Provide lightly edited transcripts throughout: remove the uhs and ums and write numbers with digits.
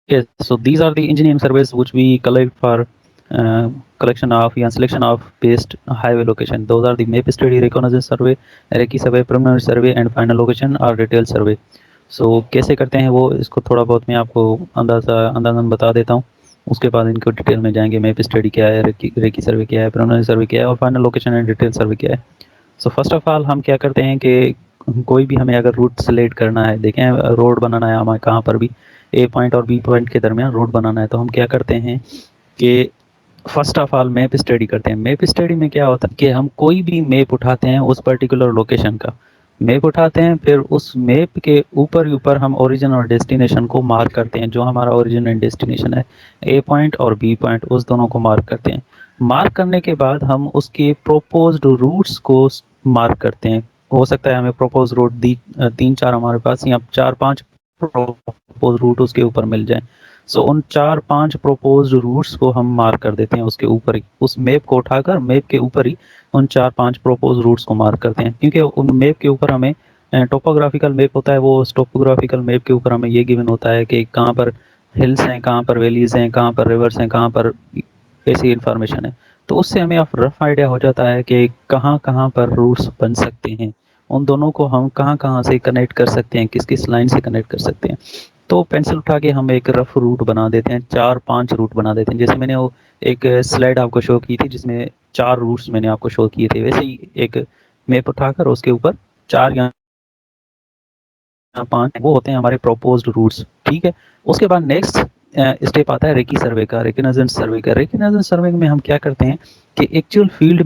Yes, so these are the engineering surveys which we collect for collection of या selection of based highway location. Those are the map study, reconnaissance survey, recce survey, preliminary survey and final location और detail survey. So कैसे करते हैं वो, इसको थोड़ा बहुत मैं आपको अंदाज़न बता देता हूँ, उसके बाद इनको डिटेल में जाएंगे। मैप स्टडी क्या है, रेकी सर्वे क्या है, प्रिलिमिनरी सर्वे क्या है और फाइनल लोकेशन एंड डिटेल सर्वे क्या है। सो फर्स्ट ऑफ ऑल हम क्या करते हैं कि कोई भी हमें अगर रूट सेलेक्ट करना है, देखें रोड बनाना है हमें कहाँ पर भी ए पॉइंट और बी पॉइंट के दरमियान रोड बनाना है, तो हम क्या करते हैं कि first of all map study करते हैं। मैप स्टडी में क्या होता है कि हम कोई भी मैप उठाते हैं उस पर्टिकुलर लोकेशन का मैप उठाते हैं, फिर उस मैप के ऊपर ही ऊपर हम ओरिजिन और डेस्टिनेशन को मार्क करते हैं। जो हमारा ओरिजिन एंड डेस्टिनेशन है, ए पॉइंट और बी पॉइंट, उस दोनों को मार्क करते हैं। मार्क करने के बाद हम उसके प्रोपोज्ड रूट्स को मार्क करते हैं। हो सकता है हमें प्रोपोज रूट 3-4 हमारे पास या 4-5 प्रोपोज रूट उसके ऊपर मिल जाए। सो उन 4-5 प्रोपोज्ड रूट्स को हम मार्क कर देते हैं उसके ऊपर ही, उस मैप को उठाकर मैप के ऊपर ही उन 4-5 प्रोपोज रूट्स को मार्क करते हैं। क्योंकि उन मैप के ऊपर हमें टोपोग्राफिकल मैप होता है, वो टोपोग्राफिकल मैप के ऊपर हमें ये गिवन होता है कि कहाँ पर हिल्स हैं, कहाँ पर वैलीज हैं, कहाँ पर रिवर्स हैं, कहाँ पर ऐसी इंफॉर्मेशन है। तो उससे हमें आप रफ आइडिया हो जाता है कि कहाँ कहाँ पर रूट्स बन सकते हैं, उन दोनों को हम कहाँ कहाँ से कनेक्ट कर सकते हैं, किस किस लाइन से कनेक्ट कर सकते हैं। तो पेंसिल उठा के हम एक रफ रूट बना देते हैं, 4-5 रूट बना देते हैं। जैसे मैंने वो एक स्लाइड आपको शो की थी जिसमें 4 रूट्स मैंने आपको शो किए थे, वैसे ही एक मैप उठाकर उसके ऊपर 4 या 5 वो होते हैं हमारे प्रोपोज्ड रूट्स। ठीक है, उसके बाद नेक्स्ट स्टेप आता है रेकी सर्वे का, रिकग्नाइजेंस सर्वे का। रिकग्नाइजेंस सर्वे में हम क्या करते हैं कि एक्चुअल फील्ड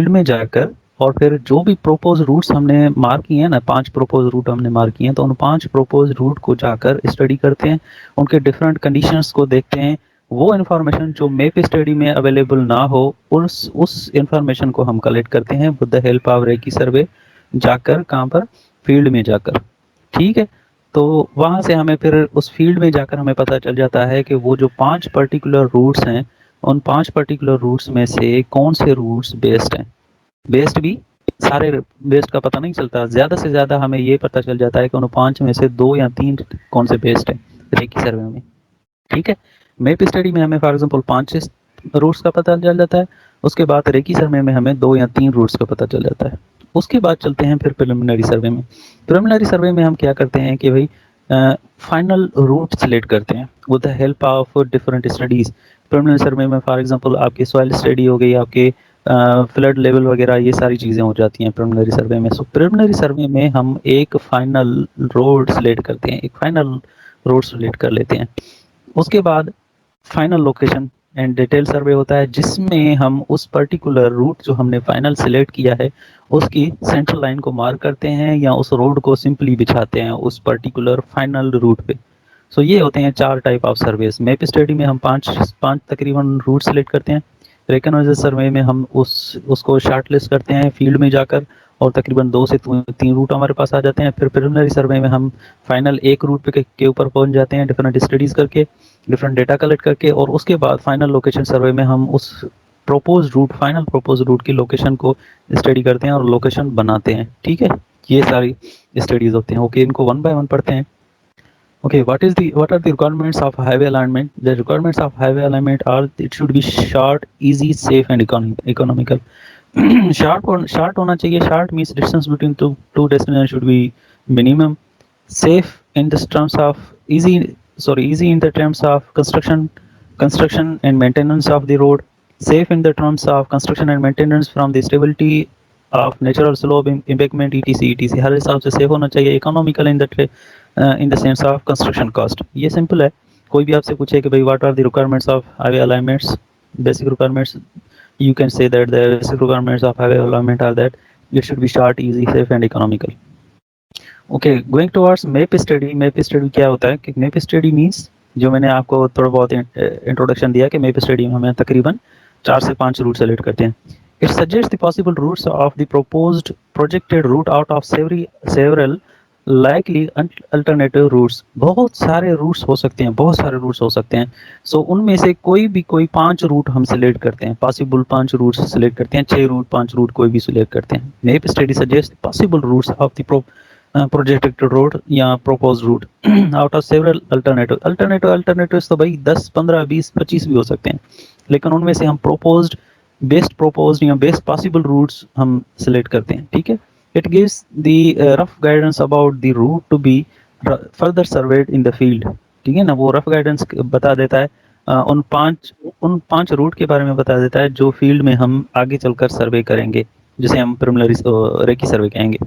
में जाकर और फिर जो भी प्रोपोज रूट्स हमने मार्क किए हैं ना, 5 प्रोपोज रूट हमने मार्क किए हैं, तो उन 5 प्रोपोज रूट को जाकर स्टडी करते हैं, उनके डिफरेंट कंडीशंस को देखते हैं। वो इन्फॉर्मेशन जो मैप स्टडी में अवेलेबल ना हो, उस इन्फॉर्मेशन को हम कलेक्ट करते हैं with the help of recce survey, जाकर कहाँ पर, फील्ड में जाकर। ठीक है, तो वहाँ से हमें फिर उस फील्ड में जाकर हमें पता चल जाता है कि वो जो 5 पर्टिकुलर रूट्स हैं, उन 5 पर्टिकुलर रूट्स में से कौन से रूट्स बेस्ट हैं। बेस्ट भी सारे बेस्ट का पता नहीं चलता, ज़्यादा से ज़्यादा हमें ये पता चल जाता है कि उन 5 में से 2 या 3 कौन से बेस्ट हैं रेकी सर्वे में। ठीक है, मैप स्टडी में हमें फॉर एग्जांपल 5 रूट्स का पता चल जाता है, उसके बाद रेकी सर्वे में हमें 2 या 3 रूट्स का पता चल जाता है। उसके बाद चलते हैं फिर प्रिलिमिनरी सर्वे में। प्रिलिमिनरी सर्वे में हम क्या करते हैं कि भाई फाइनल रूट सेलेक्ट करते हैं with the help of different studies. Preliminary survey में फॉर एग्जांपल आपकी सॉइल स्टडी हो गई, आपके फ्लड लेवल वगैरह, ये सारी चीज़ें हो जाती हैं प्रिलिमिनरी सर्वे में। सो प्रिलिमिनरी सर्वे में हम एक फाइनल रोड सेलेक्ट करते हैं, एक फाइनल रोड सेलेक्ट कर लेते हैं। उसके बाद फाइनल लोकेशन एंड डिटेल सर्वे होता है, जिसमें हम उस पर्टिकुलर रूट जो हमने फाइनल सिलेक्ट किया है उसकी सेंट्रल लाइन को मार्क करते हैं या उस रोड को सिंपली बिछाते हैं उस पर्टिकुलर फाइनल रूट पे। सो ये होते हैं 4 type of surveys. Map study में हम 5 तकरीबन रूट सेलेक्ट करते हैं। रिकग्नाइजेंस सर्वे में हम उसको शार्ट लिस्ट करते हैं फील्ड में जाकर, और तकरीबन 2 से 3 रूट हमारे पास आ जाते हैं। फिर प्रिलिमिनरी सर्वे में हम फाइनल एक रूट के ऊपर पहुंच जाते हैं डिफरेंट स्टडीज़ करके, डिफरेंट डेटा कलेक्ट करके, और उसके बाद फाइनल लोकेशन सर्वे में हम उस फाइनल प्रोपोज रूट की लोकेशन को स्टडी करते हैं और लोकेशन बनाते हैं। ठीक है, ये सारी स्टडीज़ होते हैं। ओके, इनको वन बाय वन पढ़ते हैं। Okay, what are the requirements of highway alignment? The requirements of highway alignment are it should be short, easy, safe, and economical. short होना चाहिए. Short means distance between two destinations should be minimum. Safe in the terms of easy in the terms of construction and maintenance of the road. Safe in the terms of construction and maintenance from the stability of natural slope, embankment, etc. हर हिसाब से safe होना चाहिए. Economical in the sense of construction cost. ये simple है. कोई भी आपसे पूछे कि भाई what are the requirements of highway alignments, basic requirements, you can say that the basic requirements of highway alignment are that it should be short, easy, safe and economical. Okay, going towards map study. map study क्या होता है कि map study means, जो मैंने आपको थोड़ा बहुत introduction दिया कि map study में हमें तकरीबन 4 से 5 रूट सेलेक्ट करते हैं. It suggests the possible routes of the proposed projected route out of several likely alternative routes. बहुत सारे रूट्स हो सकते हैं, बहुत सारे रूट्स हो सकते हैं. सो उनमें से कोई 5 रूट हम सिलेक्ट करते हैं, पॉसिबल 5 रूट्स सिलेक्ट करते हैं, 6 रूट 5 रूट कोई भी सिलेक्ट करते हैं. Map study suggest possible routes of the projected road या propose route out of several alternatives तो भाई 10, 15, 20, 25 भी हो सकते हैं, लेकिन उनमें से हम प्रोपोज्ड या बेस्ट पॉसिबल रूट्स हम सिलेक्ट करते हैं, ठीक है। It gives the rough guidance about the route to be further surveyed in the field, ठीक है ना। वो रफ गाइडेंस बता देता है, उन पांच रूट के बारे में बता देता है जो फील्ड में हम आगे चलकर सर्वे करेंगे, जिसे हम प्रिलिमिनरी रेकी सर्वे कहेंगे।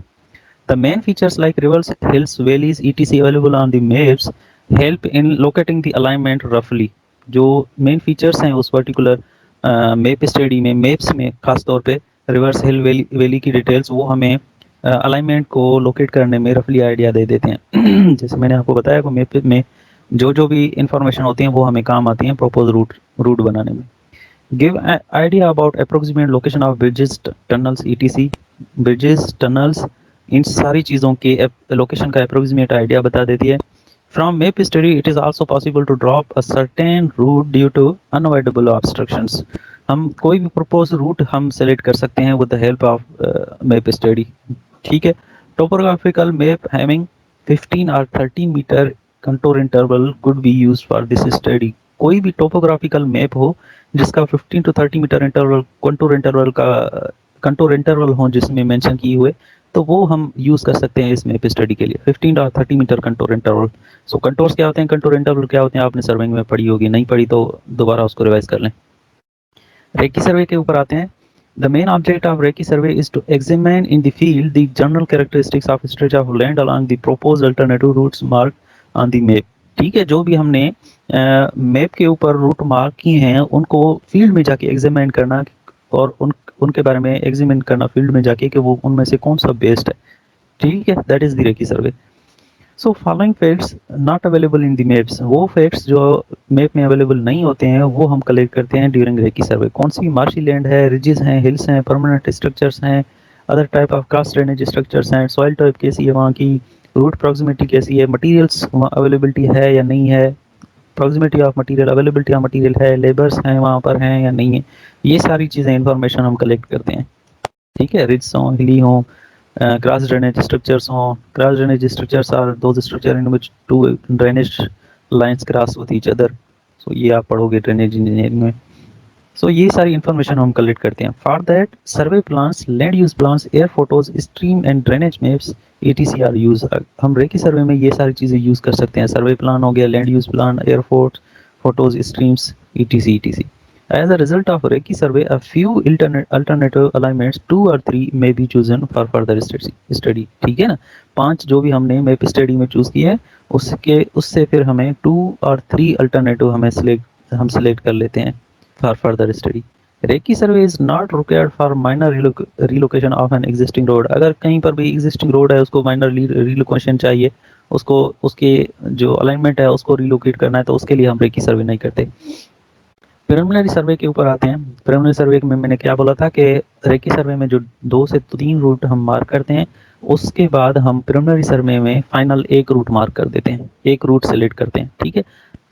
The main features like rivers, hills, valleys, etc. available on the maps help in locating the alignment roughly। जो मेन फीचर्स हैं उस पर्टिकुलर मैप स्टडी में, मैप्स में खास तौर पे रिवर्स, हिल, वैली की डिटेल्स वो हमें अलाइनमेंट को लोकेट करने में रफली आइडिया दे देते हैं। जैसे मैंने आपको बताया कि मैप में जो भी इंफॉर्मेशन होती हैं वो हमें काम आती हैं प्रोपोज रूट बनाने में। Give idea about approximate location of bridges, tunnels, etc. Bridges, tunnels, इन सारी चीज़ों के लोकेशन का अप्रोक्सीमेट आइडिया बता देती है। From map study it is also possible to drop a certain route due to unavoidable obstructions. हम कोई भी प्रपोज रूट हम सेलेक्ट कर सकते हैं with the help of map study, ठीक है। टोपोग्राफिकल मैप हैविंग 15 और 13 metre contour interval could be used for this study. कोई भी टोपोग्राफिकल मैप हो जिसका 15 to 30 metre interval contour interval हो जिसमें मेंशन किए हुए, तो वो हम यूज कर सकते हैं इस मैप स्टडी के लिए। 15 और 30 मीटर कंटूर इंटरवल। सो कंटूर्स क्या होते हैं, कंटूर इंटरवल क्या होते हैं, आपने सर्विंग में पढ़ी होगी, नहीं पढ़ी तो दोबारा उसको रिवाइज कर लें। रेकी सर्वे के ऊपर आते हैं। The main object of Reiki survey is to examine in the field the general characteristics of stretch of land along the proposed alternative routes marked on the map। ठीक है, जो भी हमने मैप के ऊपर रूट मार्क किए हैं उनको फील्ड में जाके एग्जामिन करना और उनके बारे में एग्जामिन करना फील्ड में जाके कि वो उनमें से कौन सा बेस्ट है, ठीक है। That is the recce survey. So following facts not available in the maps, वो फैक्ट्स जो मैप में अवेलेबल नहीं होते हैं वो हम कलेक्ट करते हैं ड्यूरिंग रेकी सर्वे। कौन सी मार्शी लैंड है, रिजेस हैं, हिल्स हैं, परमानेंट स्ट्रक्चर्स हैं, other type of cross drainage structures हैं, सॉइल टाइप कैसी है वहाँ की, रूट प्रॉक्सिमिटी कैसी है, मटीरियल्स अवेलेबिलिटी है या नहीं है, proximity of material, availability of material है, लेबर्स हैं वहाँ पर हैं या नहीं है, ये सारी चीज़ें इंफॉर्मेशन हम कलेक्ट करते हैं, ठीक है। रिज हों, हिली हों, क्रॉस ड्रेनेज स्ट्रक्चर्स हों। Cross drainage structures are those structure in which two drainage lines cross with each other. So ये आप पढ़ोगे ड्रेनेज इंजीनियरिंग में। सो ये सारी इंफॉर्मेशन हम कलेक्ट करते हैं। For that survey plans, land use plans, air photos, stream and drainage maps etc are use. हम रेकी सर्वे में ये सारी चीज़ें यूज़ कर सकते हैं। सर्वे प्लान हो गया, land use plan, air photos, streams etc। As a result of Reiki survey, a few alternative alignments, 2 or 3 may be chosen for further study। ठीक है ना, 5 जो भी हमने मैप स्टडी में चूज किया है उससे फिर हमें 2 और 3 अल्टरनेटिव हम सिलेक्ट कर लेते हैं for further study. Recce survey is not required for minor relocation of an existing road. अगर कहीं पर भी एग्जिस्टिंग रोड है उसको माइनर रिलोकेशन चाहिए, उसको उसके जो अलाइनमेंट है उसको रिलोकेट करना है, तो उसके लिए हम रेकी सर्वे नहीं करते। प्रिलिमिनरी सर्वे के ऊपर आते हैं। प्रिलिमिनरी सर्वे में मैंने क्या बोला था कि रेकी सर्वे में जो 2 से 3 रूट हम मार्क करते हैं उसके बाद हम प्रिलिमिनरी सर्वे में फाइनल एक रूट मार्क कर देते हैं, एक रूट सेलेक्ट करते हैं, ठीक है।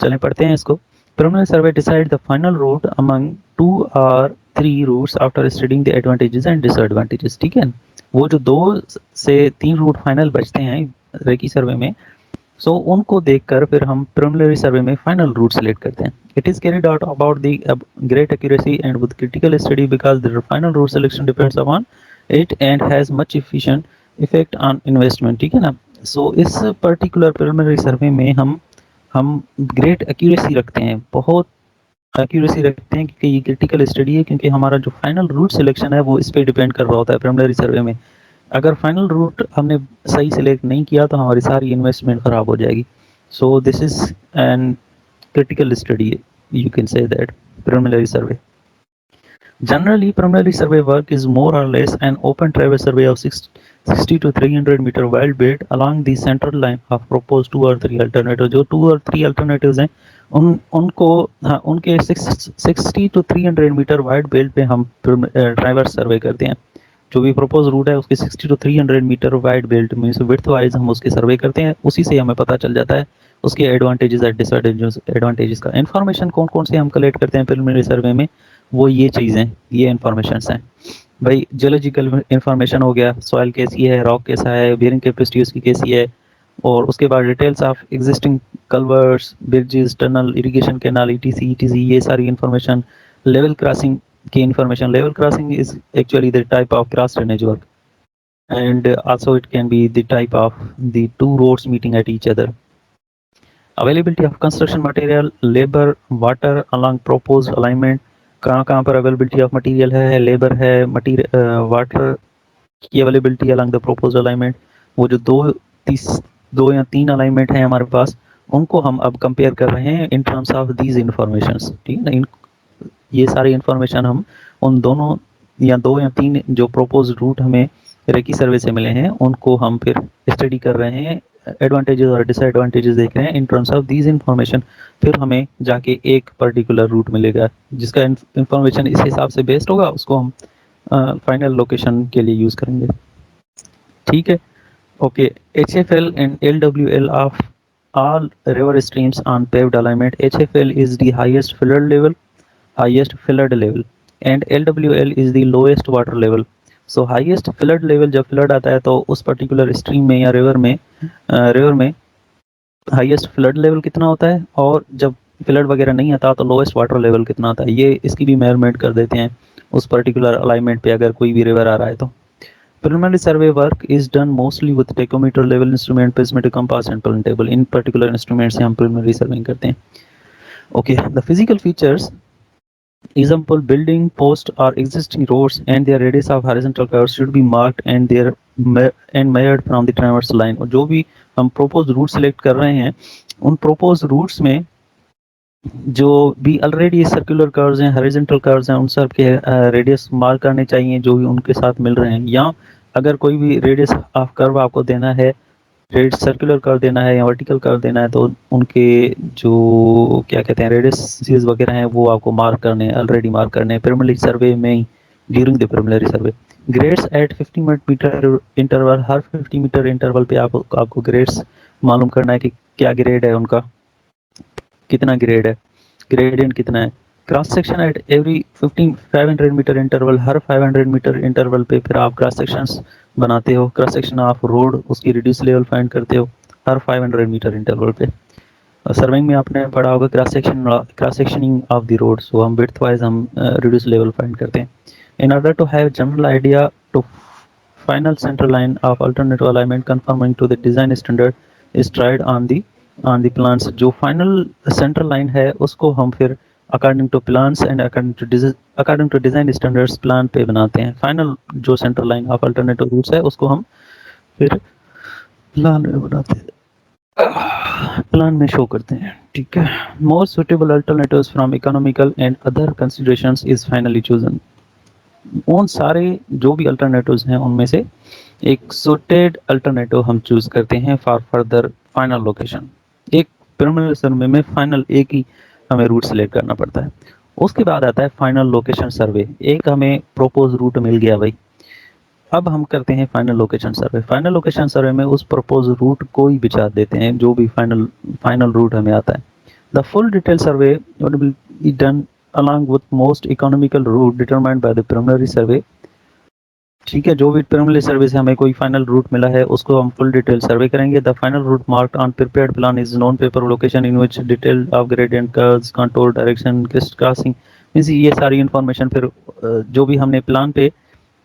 चलें पढ़ते हैं इसको। Preliminary survey decide the final route among 2 और 3 routes after studying the advantages and disadvantages, ठीक है। वो जो 2 से 3 रूट फाइनल बचते हैं रेकी सर्वे में, सो उनको देखकर फिर हम प्रिलिमिनरी सर्वे में फाइनल रूट सेलेक्ट करते हैं। It is carried out about the great accuracy and with critical study because the final route selection depends upon it and has much efficient effect on investment, ठीक है ना। सो इस particular preliminary survey में हम great accuracy रखते हैं, बहुत accuracy रखते हैं क्योंकि ये क्रिटिकल स्टडी है, क्योंकि हमारा जो फाइनल रूट सिलेक्शन है वो इस पर डिपेंड कर रहा होता है प्रिलिमिनरी सर्वे में। अगर फाइनल रूट हमने सही सिलेक्ट नहीं किया तो हमारी सारी इन्वेस्टमेंट खराब हो जाएगी। So this is an critical study, you can say that, preliminary survey. Generally, preliminary survey work is more or less an open traverse survey of 60 to 300 meter wide bed along the central line of proposed 2 or 3 alternatives। जो 2 और 3 alternatives हैं उनके 60 to 300 metre wide belt पे हम traverse सर्वे करते हैं। जो भी प्रपोज रूट है उसके 60 to 300 मीटर वाइड बेल्ट में विड्थ वाइज हम उसके सर्वे करते हैं। उसी से हमें पता चल जाता है उसके एडवांटेजेस और डिसएडवांटेजेस का। इन्फॉर्मेशन कौन कौन से हम कलेक्ट करते हैं प्रिलिमिनरी सर्वे में, वो ये चीज़ें, ये इन्फॉर्मेशन हैं। भाई जियोलॉजिकल इंफॉर्मेशन हो गया, सॉइल कैसी है, रॉक कैसा है, बेरिंग कैपेसिटी उसकी कैसी है, और उसके बाद details of existing culverts, bridges, tunnel, irrigation canal, etc etc, ये सारी इंफॉर्मेशन। लेवल क्रॉसिंग की information, level crossing is actually the type of cross drainage work, and also it can be the type of the two roads meeting at each other. Availability of construction material, labor, water along proposed alignment, कहाँ कहाँ पर availability of material है, labour है, material, water की availability along the propose alignment. वो जो दो या तीन अलाइनमेंट है हमारे पास, उनको हम अब कंपेयर कर रहे हैं in terms of these information, ठीक है ना। ये सारी इंफॉर्मेशन हम उन दोनों या दो या तीन जो प्रोपोज रूट हमें रेकी सर्वे से मिले हैं, उनको हम फिर स्टडी कर रहे हैं, एडवांटेजेस और डिसएडवांटेजेस देख रहे हैं in terms of these information. फिर हमें जाके एक पर्टिकुलर रूट मिलेगा जिसका इंफॉर्मेशन इस हिसाब से बेस्ड होगा, उसको हम फाइनल लोकेशन के लिए यूज करेंगे, ठीक है। Okay, HFL and LWL of all river streams on paved alignment. HFL is the highest flood level, and LWL is the lowest water level. So highest flood level, जब flood आता है तो उस particular stream में या river में highest flood level कितना होता है, और जब फ्लड वगैरह नहीं आता तो लोएस्ट वाटर लेवल कितना आता है, ये इसकी भी मेजरमेंट कर देते हैं उस पर्टिकुलर अलाइनमेंट पे अगर कोई भी रिवर आ रहा है तो। Preliminary survey work is done mostly with tachometer level instrument, prismatic compass and plane table. In particular instrument से हम प्रिलिमिनरी सर्विंग करते हैं। Okay, the physical features, example building post or existing roads and their radius of horizontal curves should be marked and measured from the transverse line। और जो भी हम propose root select कर रहे हैं, उन प्रोपोज रूट्स में जो भी ऑलरेडी सर्कुलर कर्व्स हैं, हॉरिजॉन्टल कर्व्स हैं, उन सब के रेडियस मार्क करने चाहिए जो भी उनके साथ मिल रहे हैं। या अगर कोई भी रेडियस ऑफ कर्व आपको देना है, रेड सर्कुलर कर्व देना है या वर्टिकल कर्व देना है, तो उनके जो क्या कहते हैं रेडियस वगैरह हैं वो आपको मार्क करने, ऑलरेडी मार्क करने प्रिलिमिनरी सर्वे में ही, during the preliminary survey. Grades at 50 metre interval, हर 50 मीटर इंटरवल पे आपको ग्रेड्स मालूम करना है कि क्या ग्रेड है उनका, कितना ग्रेड है, ग्रेडियंट कितना है। Cross section at every 500 metre interval, हर 500 मीटर इंटरवल पे फिर आप क्रॉस सेक्शंस बनाते हो, क्रॉस सेक्शन ऑफ रोड उसकी रिड्यूस लेवल फाइंड करते हो हर 500 मीटर इंटरवल पे। सर्विंग में आपने पढ़ा होगा cross sectioning of the road, so हम विड्थ वाइज हम रिड्यूस लेवल फाइंड करते हैं। In order to have general idea to final center line of alternative alignment conforming to the design standard is tried on the plans। जो final center line है उसको हम फिर according to plans and according to design standards plan पे बनाते हैं। final जो center line of alternative routes है उसको हम फिर प्लान में बनाते हैं, प्लान में शो करते हैं, ठीक है। more suitable alternatives from economical and other considerations is finally chosen। उन सारे जो भी अल्टरनेटिव्स हैं उनमें से एक सुटेड अल्टरनेटिव हम चूज करते हैं फॉर फर्दर फाइनल लोकेशन। एक प्रिलिमिनरी सर्वे में फाइनल एक ही हमें रूट सिलेक्ट करना पड़ता है। उसके बाद आता है फाइनल लोकेशन सर्वे। एक हमें प्रोपोज रूट मिल गया भाई, अब हम करते हैं फाइनल लोकेशन सर्वे। फाइनल लोकेशन सर्वे में उस प्रपोज रूट को ही बिछा देते हैं जो भी फाइनल रूट हमें आता है। The full detail survey will be done along with most economical route determined by the preliminary survey। ठीक है, जो भी प्रिलिमिनरी सर्वे से हमें कोई फाइनल रूट मिला है उसको हम फुल डिटेल सर्वे करेंगे। The final route marked on prepared plan is non paper location in which detail of gradient curves control direction crossing, means ये सारी इंफॉर्मेशन फिर जो भी हमने प्लान पे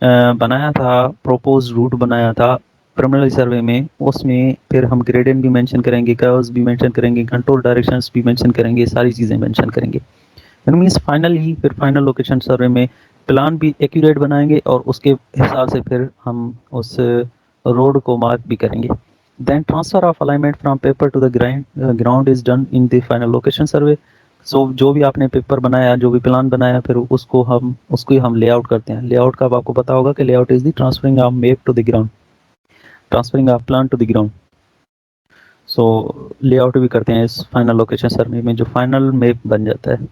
बनाया था, प्रोपोज रूट बनाया था प्रिलिमिनरी सर्वे में, उसमें फिर हम ग्रेडियंट भी मेंशन करेंगे, कर्व्स भी मेंशन करेंगे, कंट्रोल डायरेक्शंस भी मेंशन करेंगे, सारी चीज़ें मेंशन करेंगे। मीन्स फाइनली फिर फाइनल लोकेशन सर्वे में प्लान भी एक्यूरेट बनाएंगे और उसके हिसाब से फिर हम उस रोड को मार्क भी करेंगे। Then transfer of alignment from paper to the ground is done in the final location survey. So जो भी आपने पेपर बनाया, जो भी प्लान बनाया, फिर उसको हम लेआउट करते हैं। लेआउट का आपको पता होगा कि layout is the transferring of map to the ground, transferring of plan to the ground. So layout भी करते हैं इस फाइनल लोकेशन सर्वे में, जो फाइनल मैप बन जाता है।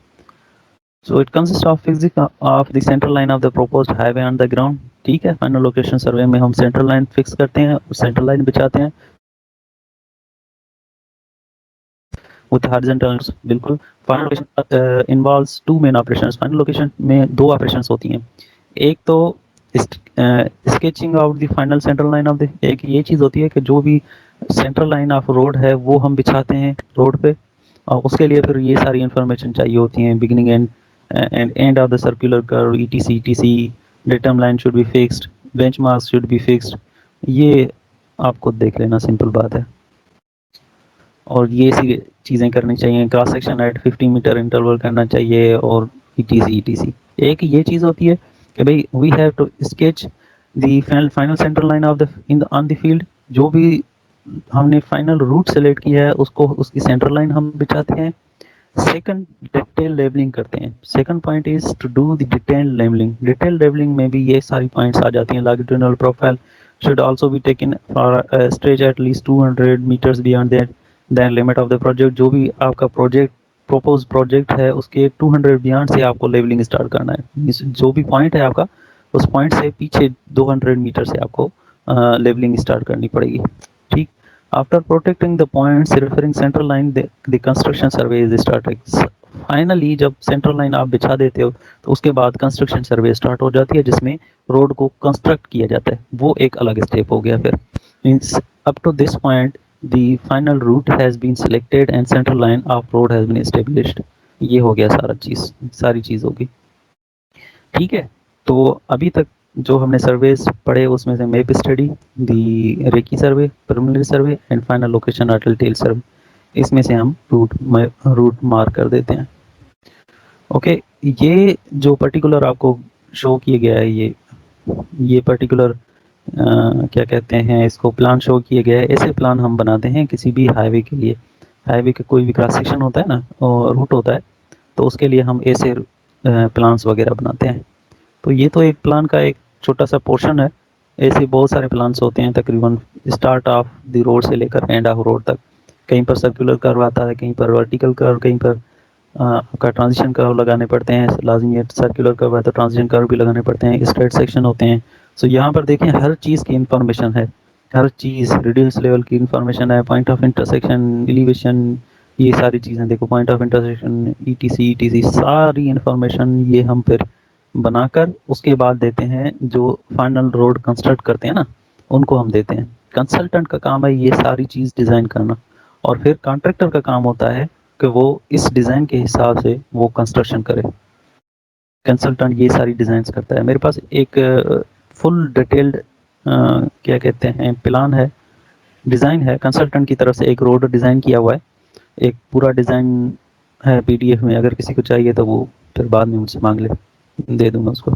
So it consists of fixing of the center line of the proposed highway on the ground। ठीक है, फाइनल लोकेशन सर्वे में हम सेंटर लाइन फिक्स करते हैं, सेंटर लाइन बिछाते हैं with horizontals। बिल्कुल। Final location involves two main operations. Final location में दो ऑपरेशंस होती हैं। एक तो sketching out the final central line of the, एक ये चीज़ होती है कि जो भी सेंट्रल लाइन ऑफ रोड है वो हम बिछाते हैं रोड पे, और उसके लिए फिर ये सारी इन्फॉर्मेशन चाहिए होती हैं, beginning end of the circular curve, etc etc, datum line should be fixed, benchmark should be fixed, ये आपको देख लेना, सिंपल बात है। और ये सी चीज़ें करनी चाहिए, cross section at 50 metre interval करना चाहिए, और ईटीसी ईटीसी। एक ये चीज़ होती है कि भाई we have to sketch the final central line of the on the field, जो भी हमने फाइनल रूट सेलेक्ट किया है उसको, उसकी सेंट्रल लाइन हम बिछाते हैं। सेकंड, डिटेल लेबलिंग करते हैं। Second point is to do the detail labelling. Detail labelling में भी ये सारी पॉइंट्स आ जाती हैं। लॉन्गिट्यूडिनल प्रोफाइल should also be taken for a stretch at least 200 meters beyond that then limit of the project। जो भी आपका प्रोजेक्ट प्रोपोज प्रोजेक्ट है उसके 200 बियॉन्ड से आपको लेवलिंग स्टार्ट करना है। जो भी पॉइंट है आपका, उस पॉइंट से पीछे 200 मीटर से आपको लेवलिंग स्टार्ट करनी पड़ेगी। ठीक, after protecting the points referring central line the construction survey is started. Finally जब सेंट्रल लाइन आप बिछा देते हो तो उसके बाद कंस्ट्रक्शन सर्वे स्टार्ट हो जाती है, जिसमें रोड को कंस्ट्रक्ट किया जाता है। वो एक अलग स्टेप हो गया। फिर means up to this point the final route has been selected and central line of road has been established. ये हो गया सारी चीज़ होगी। ठीक है, तो अभी तक जो हमने सर्वेस पढ़े उसमें से map study, the recce survey, preliminary survey and final location और डिटेल सर्वे, इसमें से हम रूट मार्क कर देते हैं। ओके, ये जो पर्टिकुलर आपको शो किया गया है, ये पर्टिकुलर क्या कहते हैं इसको, प्लान शो किया गया है। ऐसे प्लान हम बनाते हैं किसी भी हाईवे के लिए। हाईवे का कोई भी क्रॉस सेक्शन होता है ना, और रूट होता है, तो उसके लिए हम ऐसे प्लान्स वगैरह बनाते हैं। तो ये तो एक प्लान का एक छोटा सा पोर्शन है। ऐसे बहुत सारे प्लान्स होते हैं, तकरीबन स्टार्ट ऑफ द रोड से लेकर एंड ऑफ रोड तक। कहीं पर सर्कुलर कर्व आता है, कहीं पर वर्टिकल कर्व, कहीं पर आपका ट्रांजिशन कर्व लगाने पड़ते हैं। लाजमी है, सर्कुलर कर्व है तो ट्रांजिशन कर्व भी लगाने पड़ते हैं। स्ट्रेट सेक्शन होते हैं। सो यहाँ पर देखें हर चीज़ की इंफॉर्मेशन है, हर चीज़ रिड्यूस लेवल की इंफॉर्मेशन है, पॉइंट ऑफ इंटरसेक्शन, एलिवेशन, ये सारी चीज़ें देखो, पॉइंट ऑफ इंटरसेक्शन, ईटीसी सारी इंफॉर्मेशन ये हम फिर बनाकर उसके बाद देते हैं। जो फाइनल रोड कंस्ट्रक्ट करते हैं ना, उनको हम देते हैं। कंसल्टेंट का काम है ये सारी चीज़ डिज़ाइन करना, और फिर कॉन्ट्रैक्टर का काम होता है कि वो इस डिज़ाइन के हिसाब से वो कंस्ट्रक्शन करे। कंसल्टेंट ये सारी डिज़ाइंस करता है। मेरे पास एक फुल डिटेल्ड क्या कहते हैं प्लान है, डिज़ाइन है, कंसल्टेंट की तरफ से एक रोड डिज़ाइन किया हुआ है। एक पूरा डिज़ाइन है पीडीएफ में, अगर किसी को चाहिए तो वो फिर बाद में मुझसे मांग ले, दे दूंगा उसको।